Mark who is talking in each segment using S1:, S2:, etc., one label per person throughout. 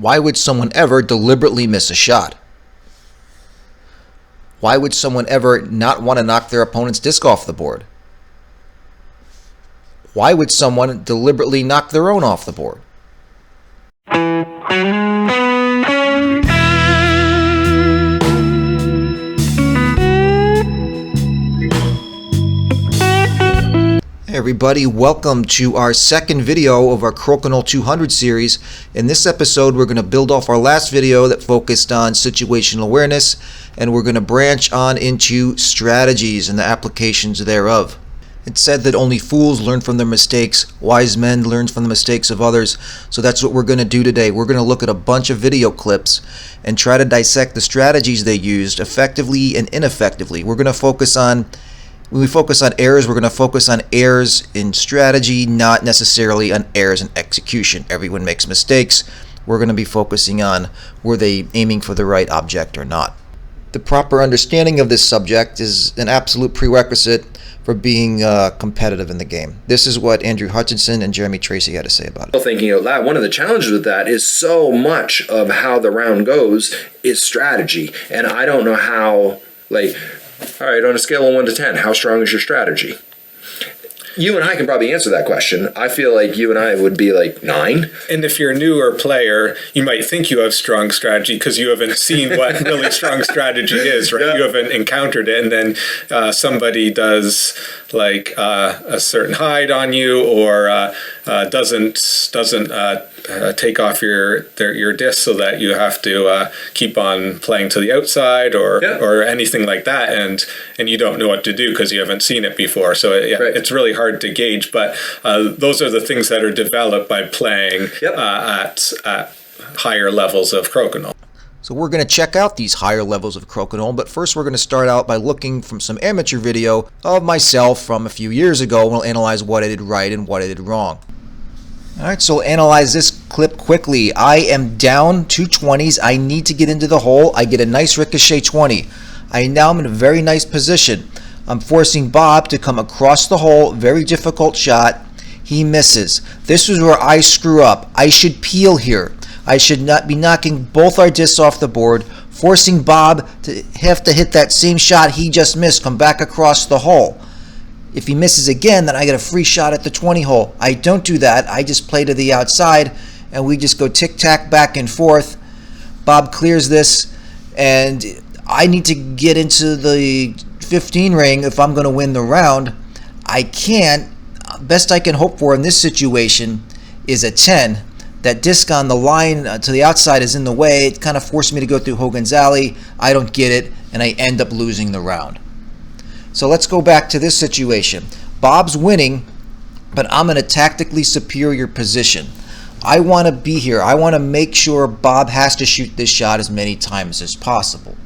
S1: Why would someone ever deliberately miss a shot? Why would someone ever not want to knock their opponent's disc off the board? Why would someone deliberately knock their own off the board? Hey everybody, welcome to our second video of our Crokinole 200 series. In this episode, we're going to build off our last video that focused on situational awareness, and we're going to branch on into strategies and the applications thereof. It's said that only fools learn from their mistakes, wise men learn from the mistakes of others. So that's what we're going to do today. We're going to look at a bunch of video clips and try to dissect the strategies they used effectively and ineffectively. We're going to focus on When we focus on errors, we're going to focus on errors in strategy, not necessarily on errors in execution. Everyone makes mistakes. We're going to be focusing on were they aiming for the right object or not. The proper understanding of this subject is an absolute prerequisite for being competitive in the game. This is what Andrew Hutchinson and Jeremy Tracy had to say about it.
S2: Thinking out loud, one of the challenges with that is so much of how the round goes is strategy. And I don't know how, all right, on a scale of 1 to 10, how strong is your strategy? You and I can probably answer that question. I feel like you and I would be like 9.
S3: And if you're a newer player, you might think you have strong strategy because you haven't seen what really strong strategy is, right? Yeah. You haven't encountered it, and then somebody does a certain hide on you, or doesn't take off your disc so that you have to keep on playing to the outside, or anything like that, and you don't know what to do because you haven't seen it before. So It's really hard to gauge, but those are the things that are developed by playing at higher levels of Crokinole.
S1: So we're going to check out these higher levels of Crokinole, but first we're going to start out by looking from some amateur video of myself from a few years ago, and we'll analyze what I did right and what I did wrong. Alright, so analyze this clip quickly. I am down 2 20s. I need to get into the hole. I get a nice ricochet 20. I now am in a very nice position. I'm forcing Bob to come across the hole. Very difficult shot. He misses. This is where I screw up. I should peel here. I should not be knocking both our discs off the board, forcing Bob to have to hit that same shot he just missed, come back across the hole. If he misses again, then I get a free shot at the 20 hole. I don't do that. I just play to the outside, and we just go tic-tac back and forth. Bob clears this, and I need to get into the 15 ring if I'm going to win the round. I can't. Best I can hope for in this situation is a 10. That disc on the line to the outside is in the way. It kind of forced me to go through Hogan's Alley. I don't get it, and I end up losing the round. So let's go back to this situation. Bob's winning, but I'm in a tactically superior position. I want to be here. I want to make sure Bob has to shoot this shot as many times as possible.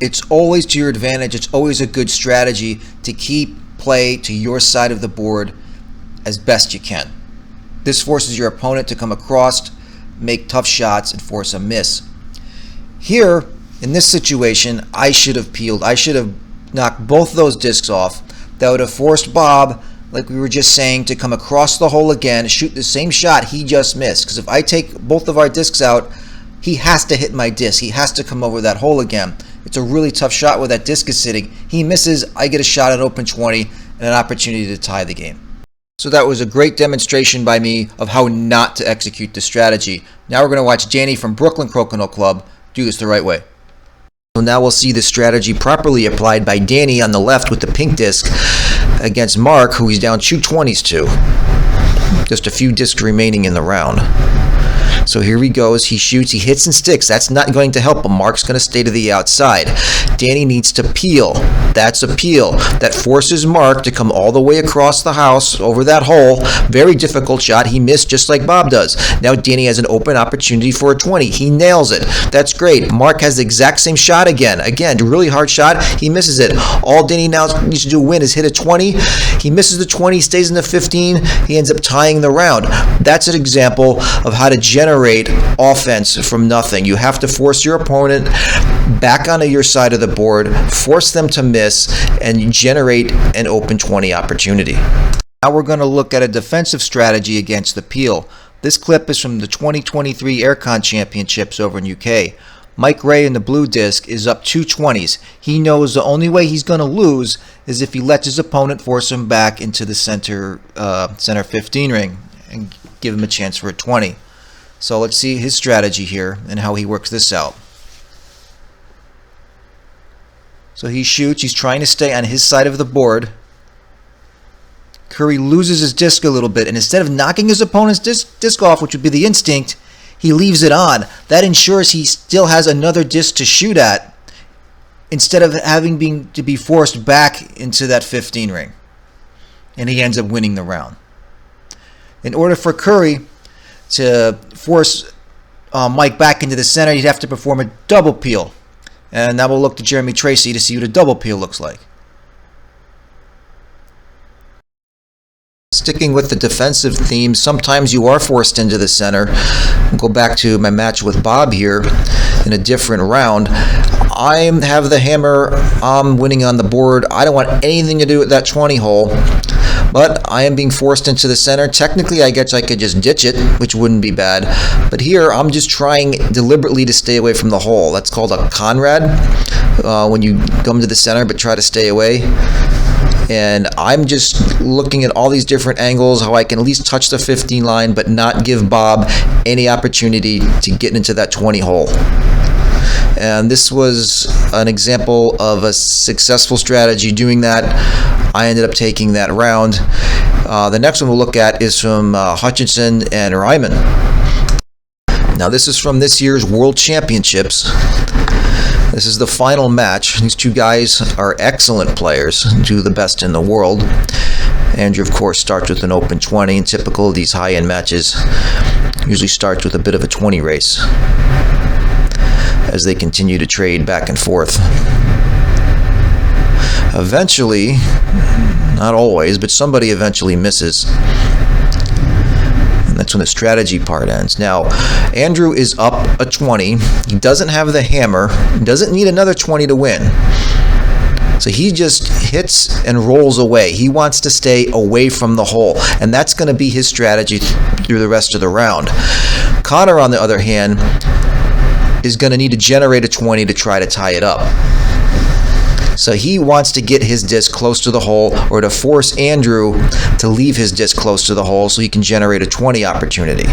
S1: It's always to your advantage. It's always a good strategy to keep play to your side of the board as best you can. This forces your opponent to come across, make tough shots, and force a miss. Here, in this situation, I should have peeled. I should have knocked both those discs off. That would have forced Bob, like we were just saying, to come across the hole again, shoot the same shot he just missed. Because if I take both of our discs out, he has to hit my disc. He has to come over that hole again. It's a really tough shot where that disc is sitting. He misses, I get a shot at open 20 and an opportunity to tie the game. So that was a great demonstration by me of how not to execute the strategy. Now we're going to watch Danny from Brooklyn Crokinole Club do this the right way. So now we'll see the strategy properly applied by Danny on the left with the pink disc against Mark, who he's down 2 20s to. Just a few discs remaining in the round. So here he goes. He shoots. He hits and sticks. That's not going to help him. Mark's going to stay to the outside. Danny needs to peel. That's a peel. That forces Mark to come all the way across the house over that hole. Very difficult shot. He missed just like Bob does. Now Danny has an open opportunity for a 20. He nails it. That's great. Mark has the exact same shot again. Again, really hard shot. He misses it. All Danny now needs to do to win is hit a 20. He misses the 20. Stays in the 15. He ends up tying the round. That's an example of how to generate offense from nothing. You have to force your opponent back onto your side of the board, force them to miss, and generate an open 20 opportunity. Now we're going to look at a defensive strategy against the peel. This clip is from the 2023 Aircon Championships over in UK. Mike Ray in the blue disc is up 220s. He knows the only way he's going to lose is if he lets his opponent force him back into the center 15 ring and give him a chance for a 20. So let's see his strategy here and how he works this out. So he shoots. He's trying to stay on his side of the board. Curry loses his disc a little bit, and instead of knocking his opponent's disc off, which would be the instinct, he leaves it on. That ensures he still has another disc to shoot at instead of having to be forced back into that 15 ring. And he ends up winning the round. In order for Curry to force Mike back into the center, he'd have to perform a double peel. And now we'll look to Jeremy Tracy to see what a double peel looks like. Sticking with the defensive theme, sometimes you are forced into the center. I'll go back to my match with Bob here in a different round. I have the hammer. I'm winning on the board. I don't want anything to do with that 20 hole. But I am being forced into the center. Technically, I guess I could just ditch it, which wouldn't be bad. But here, I'm just trying deliberately to stay away from the hole. That's called a Conrad, when you come to the center but try to stay away. And I'm just looking at all these different angles, how I can at least touch the 15 line, but not give Bob any opportunity to get into that 20 hole. And this was an example of a successful strategy doing that. I ended up taking that round. The next one we'll look at is from Hutchinson and Ryman. Now this is from this year's World Championships. This is the final match. These two guys are excellent players, two of the best in the world. Andrew, of course, starts with an open 20, and typical of these high-end matches usually starts with a bit of a 20 race as they continue to trade back and forth. Eventually, not always, but somebody eventually misses. And that's when the strategy part ends. Now, Andrew is up a 20. He doesn't have the hammer. He doesn't need another 20 to win. So he just hits and rolls away. He wants to stay away from the hole. And that's going to be his strategy through the rest of the round. Connor, on the other hand, is going to need to generate a 20 to try to tie it up. So he wants to get his disc close to the hole, or to force Andrew to leave his disc close to the hole so he can generate a 20 opportunity.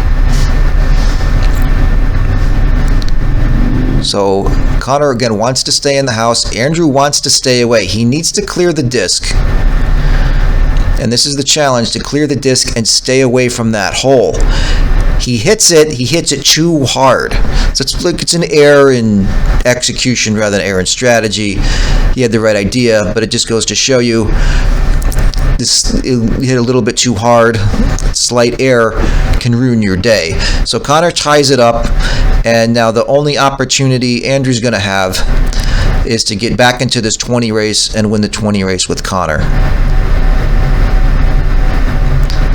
S1: So Connor again wants to stay in the house. Andrew wants to stay away. He needs to clear the disc. And this is the challenge, to clear the disc and stay away from that hole. He hits it too hard. So it's like it's an error in execution rather than error in strategy. He had the right idea, but it just goes to show you it hit a little bit too hard. Slight error can ruin your day. So Connor ties it up, and now the only opportunity Andrew's going to have is to get back into this 20 race and win the 20 race with Connor.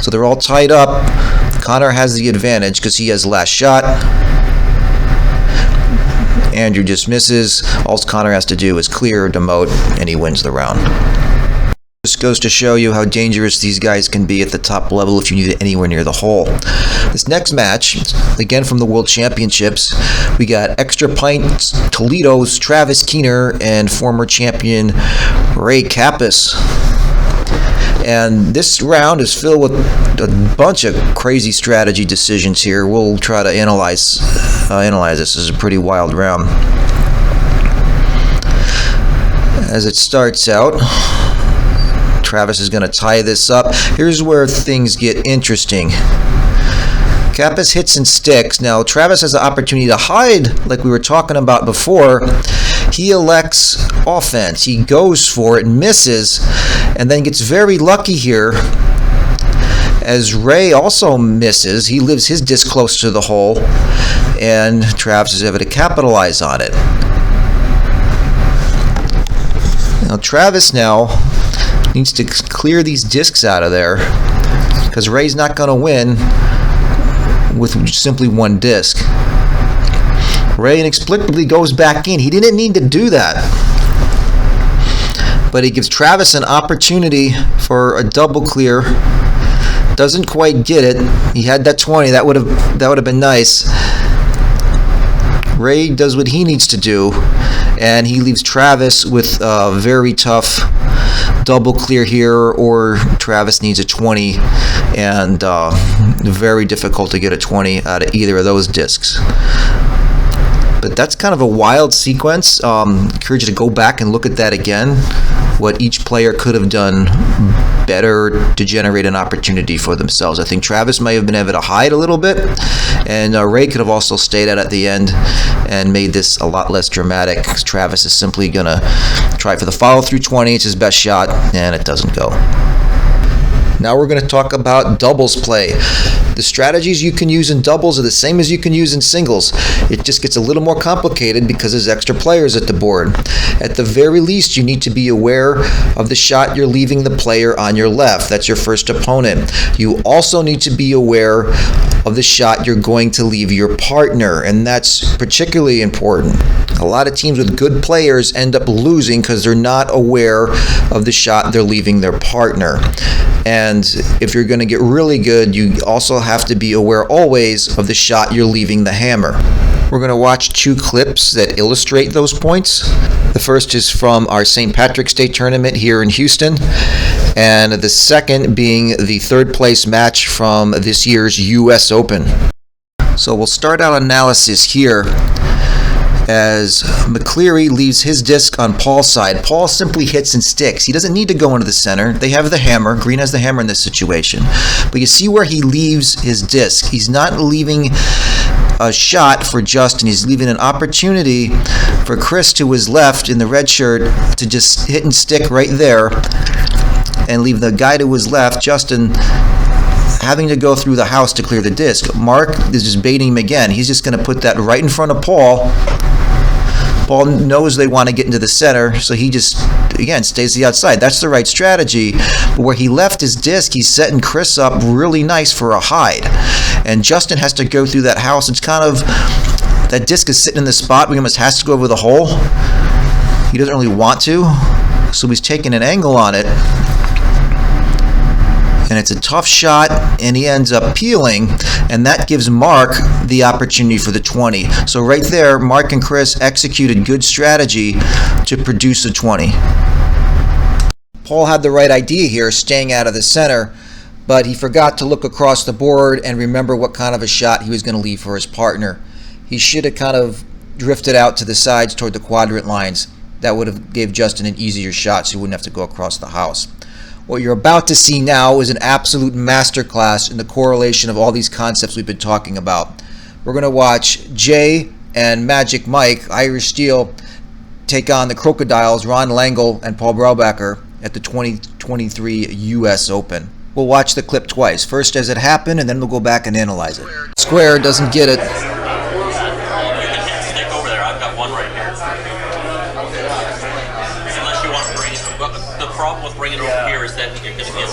S1: So they're all tied up. Connor has the advantage because he has last shot. Andrew just misses. All Connor has to do is clear or demote, and he wins the round. This goes to show you how dangerous these guys can be at the top level if you need it anywhere near the hole. This next match, again from the World Championships, we got Extra Pint Toledo's Travis Keener and former champion Ray Kappas. And this round is filled with a bunch of crazy strategy decisions here. We'll try to analyze this. This is a pretty wild round. As it starts out, Travis is going to tie this up. Here's where things get interesting. Kappas hits and sticks. Now, Travis has the opportunity to hide, like we were talking about before. He elects offense. He goes for it, misses, and then gets very lucky here as Ray also misses. He leaves his disc close to the hole, and Travis is able to capitalize on it. Now, Travis needs to clear these discs out of there because Ray's not going to win with simply one disc. Ray inexplicably goes back in. He didn't need to do that. But he gives Travis an opportunity for a double clear Doesn't quite get it. He had that 20. That would have been nice. Ray does what he needs to do, and he leaves Travis with a very tough double clear here, or Travis needs a 20, and very difficult to get a 20 out of either of those discs. But that's kind of a wild sequence. Encourage you to go back and look at that again, what each player could have done better to generate an opportunity for themselves. I think Travis may have been able to hide a little bit, and Ray could have also stayed out at the end and made this a lot less dramatic. Travis is simply going to try for the follow-through 20. It's his best shot, and it doesn't go. Now we're going to talk about doubles play. The strategies you can use in doubles are the same as you can use in singles. It just gets a little more complicated because there's extra players at the board. At the very least, you need to be aware of the shot you're leaving the player on your left. That's your first opponent. You also need to be aware of the shot you're going to leave your partner, and that's particularly important. A lot of teams with good players end up losing because they're not aware of the shot they're leaving their partner. And if you're going to get really good, you also have to be aware always of the shot you're leaving the hammer. We're going to watch two clips that illustrate those points. The first is from our St. Patrick's Day tournament here in Houston, and the second being the third place match from this year's US Open. So we'll start our analysis here as McCleary leaves his disc on Paul's side. Paul simply hits and sticks. He doesn't need to go into the center. They have the hammer. Green has the hammer in this situation. But you see where he leaves his disc. He's not leaving a shot for Justin. He's leaving an opportunity for Chris to his left in the red shirt to just hit and stick right there and leave the guy to his left, Justin, having to go through the house to clear the disc. Mark is just baiting him again. He's just going to put that right in front of Paul. Paul knows they want to get into the center, so he just, again, stays to the outside. That's the right strategy. But where he left his disc, he's setting Chris up really nice for a hide. And Justin has to go through that house. It's kind of, that disc is sitting in the spot where he almost has to go over the hole. He doesn't really want to, so he's taking an angle on it. And it's a tough shot, and he ends up peeling, and that gives Mark the opportunity for the 20. So right there, Mark and Chris executed good strategy to produce a 20. Paul had the right idea here, staying out of the center, but he forgot to look across the board and remember what kind of a shot he was going to leave for his partner. He should have kind of drifted out to the sides toward the quadrant lines. That would have gave Justin an easier shot so he wouldn't have to go across the house. What you're about to see now is an absolute masterclass in the correlation of all these concepts we've been talking about. We're going to watch Jay and Magic Mike, Irish Steel, take on the Crocodiles, Ron Langle and Paul Braubacher, at the 2023 US Open. We'll watch the clip twice, first as it happened, and then we'll go back and analyze it. Square doesn't get it.
S4: The problem with bringing it over here is that you're going to get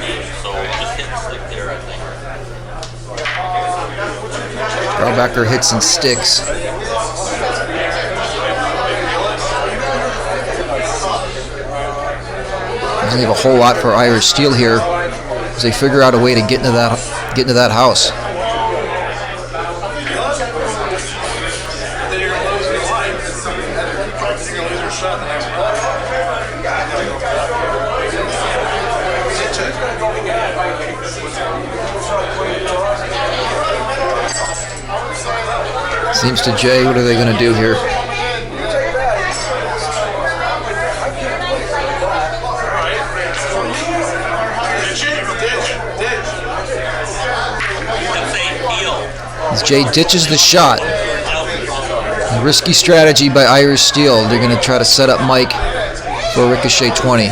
S4: hit, so just hit and stick there, I think.
S1: Braubacher hits and sticks. Doesn't leave a whole lot for Irish Steel here as they figure out a way to get into that house. Seems to Jay, what are they going to do here? As Jay ditches the shot. A risky strategy by Irish Steel. They're going to try to set up Mike for a ricochet 20.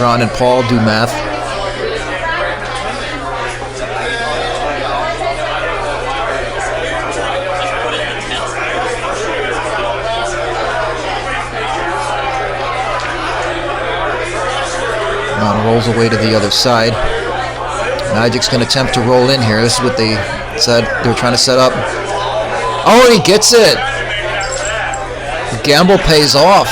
S1: Ron and Paul do math. Ron rolls away to the other side. Magic's going to attempt to roll in here. This is what they said they were trying to set up. Oh, and he gets it! The gamble pays off.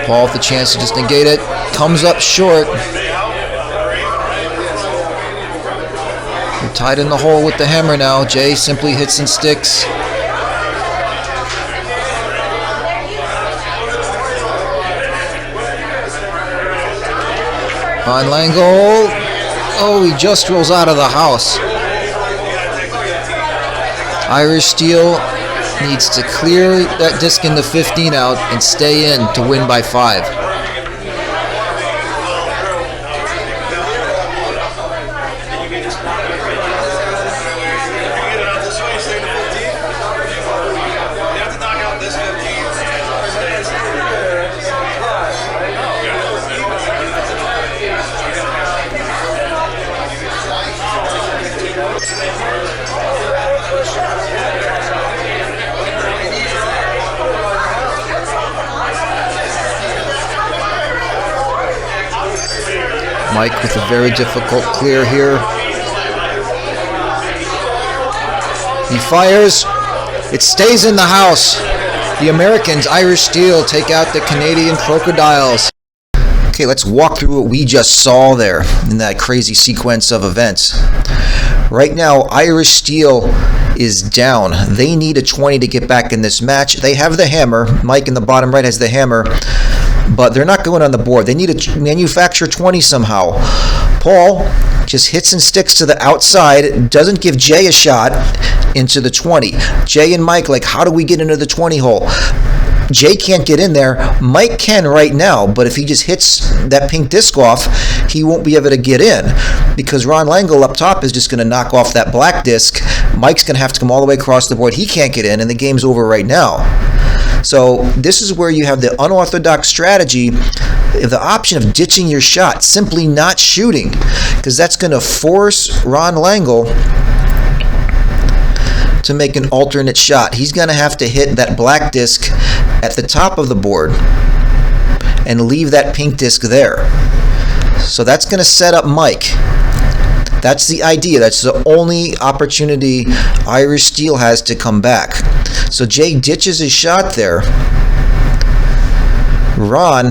S1: Paul with the chance to just negate it. Comes up short. We're tied in the hole with the hammer now. Jay simply hits and sticks. Ron Langle. Oh, he just rolls out of the house. Irish Steel needs to clear that disc in the 15 out and stay in to win by 5. Mike with a very difficult clear here. He fires. It stays in the house. The Americans, Irish Steel, take out the Canadian Crocodiles. Okay, let's walk through what we just saw there in that crazy sequence of events. Right now, Irish Steel is down. They need a 20 to get back in this match. They have the hammer. Mike in the bottom right has the hammer. But they're not going on the board. They need to manufacture 20 somehow. Paul just hits and sticks to the outside, doesn't give Jay a shot into the 20. Jay and Mike, like, how do we get into the 20 hole? Jay can't get in there. Mike can right now, but if he just hits that pink disc off, he won't be able to get in because Ron Langle up top is just going to knock off that black disc. Mike's going to have to come all the way across the board. He can't get in, and the game's over right now. So this is where you have the unorthodox strategy, the option of ditching your shot, simply not shooting, because that's going to force Ron Langle to make an alternate shot. He's going to have to hit that black disc at the top of the board and leave that pink disc there. So that's going to set up Mike. That's the idea. That's the only opportunity Irish Steel has to come back. So Jay ditches his shot there. Ron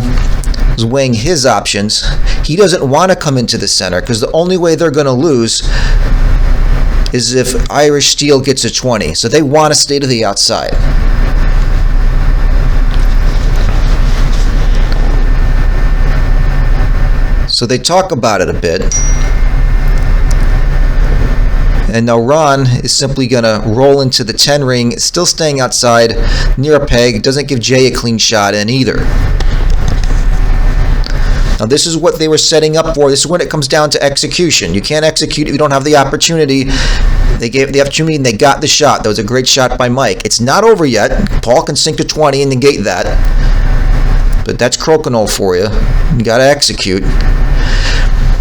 S1: is weighing his options. He doesn't want to come into the center because the only way they're going to lose is if Irish Steel gets a 20. So they want to stay to the outside. So they talk about it a bit. And now Ron is simply going to roll into the 10 ring, still staying outside near a peg. Doesn't give Jay a clean shot in either. Now this is what they were setting up for. This is when it comes down to execution. You can't execute if you don't have the opportunity. They gave the opportunity and they got the shot. That was a great shot by Mike. It's not over yet. Paul can sink to 20 and negate that. But that's Crokinole for you. You got to execute.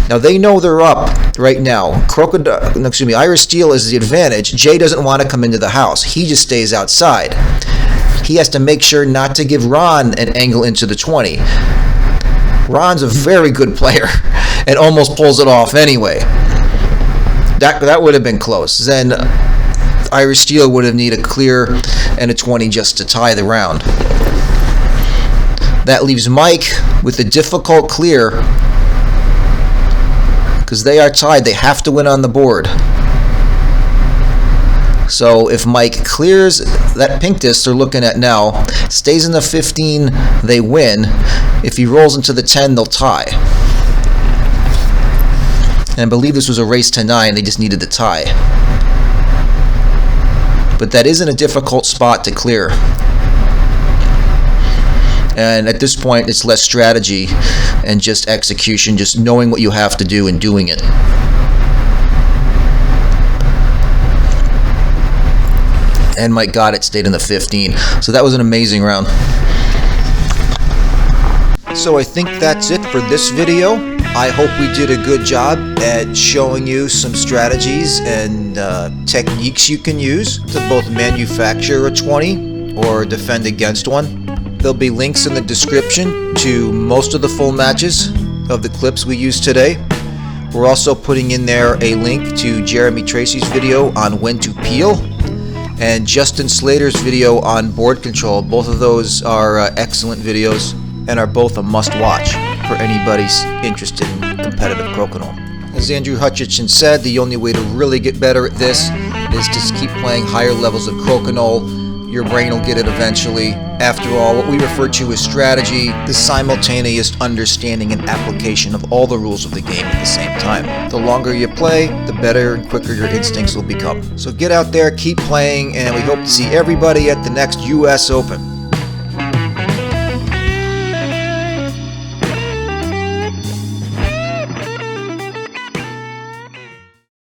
S1: Now they know they're up right now. Irish Steel is the advantage. Jay doesn't want to come into the house. He just stays outside. He has to make sure not to give Ron an angle into the 20. Ron's a very good player and almost pulls it off anyway. That would have been close. Then Irish Steel would have needed a clear and a 20 just to tie the round. That leaves Mike with a difficult clear. Because they are tied, they have to win on the board. So if Mike clears that pink disc they're looking at now, stays in the 15, they win. If he rolls into the 10, they'll tie. And I believe this was a race to 9, they just needed the tie. But that isn't a difficult spot to clear. And at this point, it's less strategy and just execution, just knowing what you have to do and doing it. And Mike got it, stayed in the 15. So that was an amazing round. So I think that's it for this video. I hope we did a good job at showing you some strategies and techniques you can use to both manufacture a 20 or defend against one. There'll be links in the description to most of the full matches of the clips we used today. We're also putting in there a link to Jeremy Tracy's video on when to peel and Justin Slater's video on board control. Both of those are excellent videos and are both a must-watch for anybody's interested in competitive crokinole. As Andrew Hutchinson said, the only way to really get better at this is to keep playing higher levels of crokinole. Your brain will get it eventually. After all, what we refer to as strategy, the simultaneous understanding and application of all the rules of the game at the same time. The longer you play, the better and quicker your instincts will become. So get out there, keep playing, and we hope to see everybody at the next US Open.